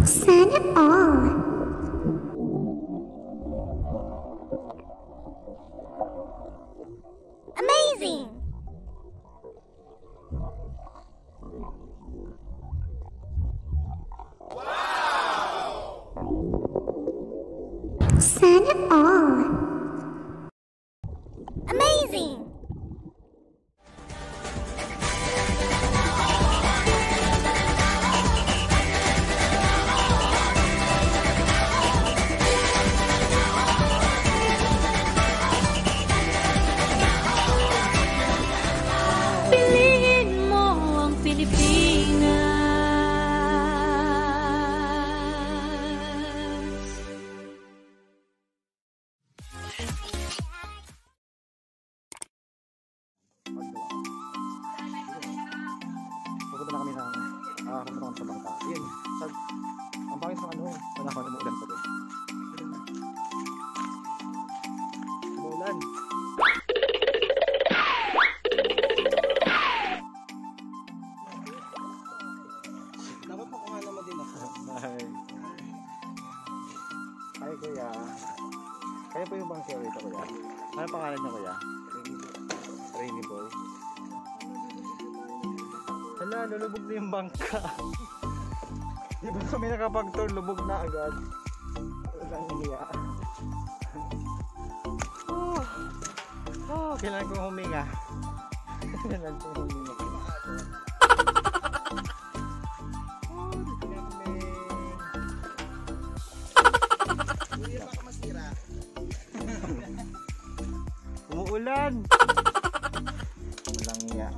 Sana all. Amazing! Sana all. Amazing! Piliin mo ang Pilipinas. Pupunta na kami ng pupunta kami sa bangka. Yun, ang pangit ng panahon, umuulan pa doon. Umuulan. Dapat makuha naman din ako. Hi kuya. Kaya po yung bangka rito kuya. Ano pangalan niya kuya? Rainy Boy. Hala, lulubog na yung bangka. Di ba kami nakapag-tour, lubog na agad. Walang hiya. Kailangan kong huminga. Kailangan kong huminga. Dito na kami. Hindi baka masira. Umuulan. Walang hiya.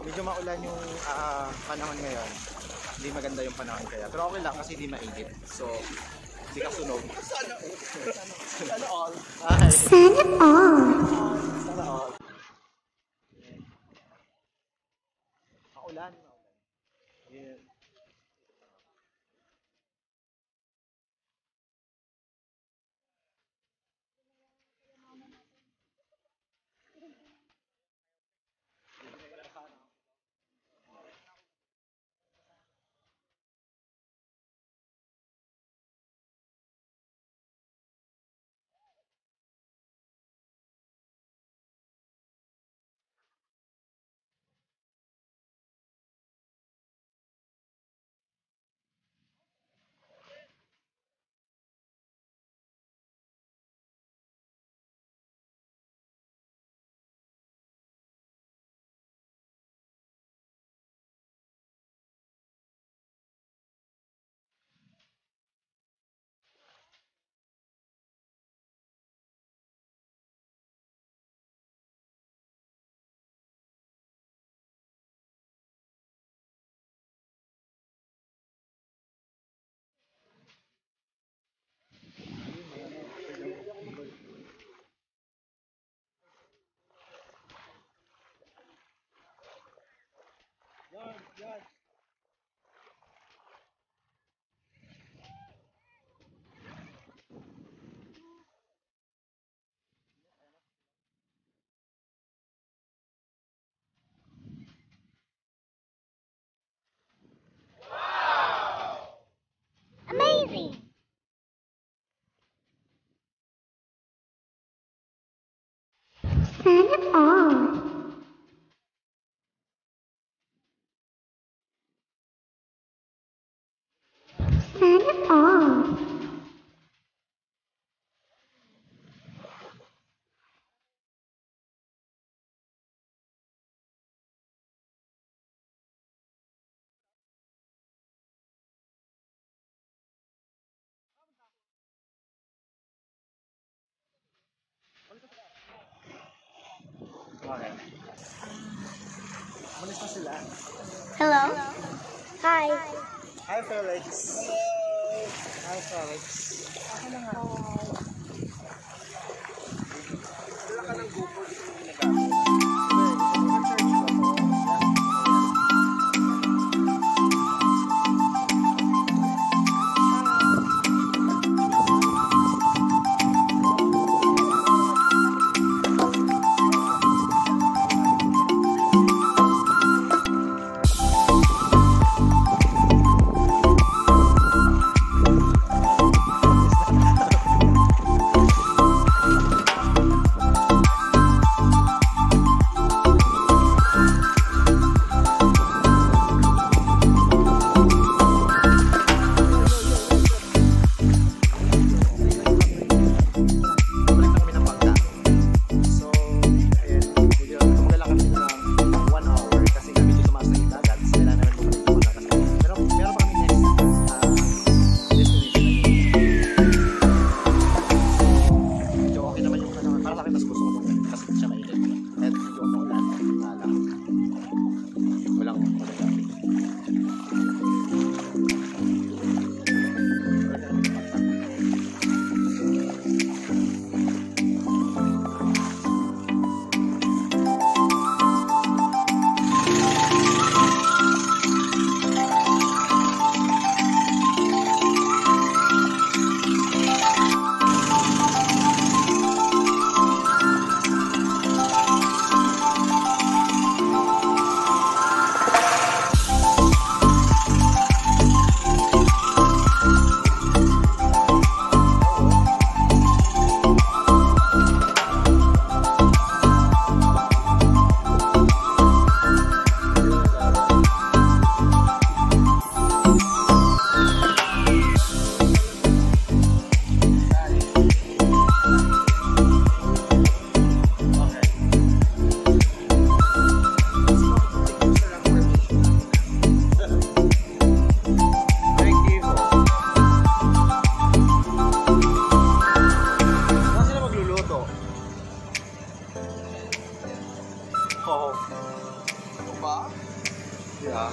Medyo maulan yung panahon ngayon. Hindi maganda yung panahon kaya. Pero okay lang kasi hindi mainit. So, hindi ka sunog. Sana all. Sana all. Sana all. Sana all. Maulan. Yeah. Amazing! Sana all. Sana all. Okay. Malis na sila. Hello. Hi. Hi, Felix. Hello. Hi, Felix. Ako na nga. Wala ka ng GoPro dito yung ginagamit. Yeah.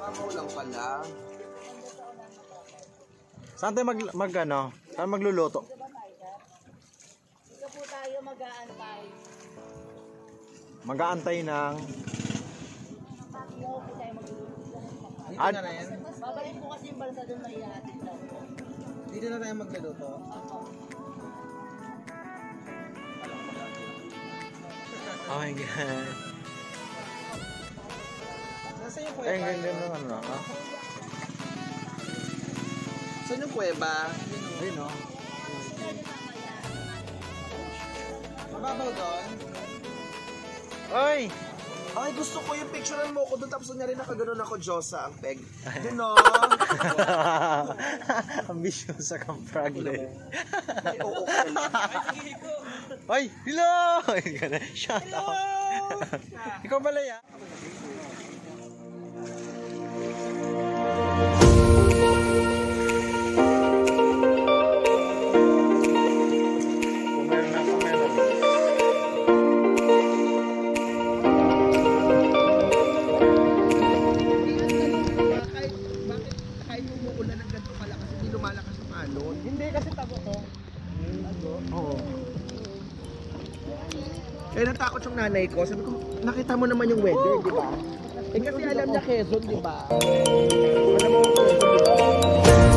Pamaw lang pala. Saan tayo ano? Saan magluluto? Ito po tayo mag-aantay. Mag-aantay ng... Dito na rin. Babalik po kasi yung balsa doon na ihatid lang. Dito na tayo magluluto. Oh my God. Nasaan yung Ay, kuweba? ganda ng ano. Ah? Saan yung kuweba? Ayun o. Mababaw doon? Oy! Ay, gusto ko yung picturean mo ko doon. Tapos na rin nakaganon ako, Diyosa, ang peg. Doon o. Ambisyosa kang fragle. Ay, oo ka lang. Ay! Hello! Shout out! Ikaw pala ya? Hindi kasi tago ko. Oo. Eh, natakot yung nanay ko. Sabi ko, nakita mo naman yung weather, di ba? Eh kasi alam niya Quezon, di ba? Alam mo Quezon, di ba?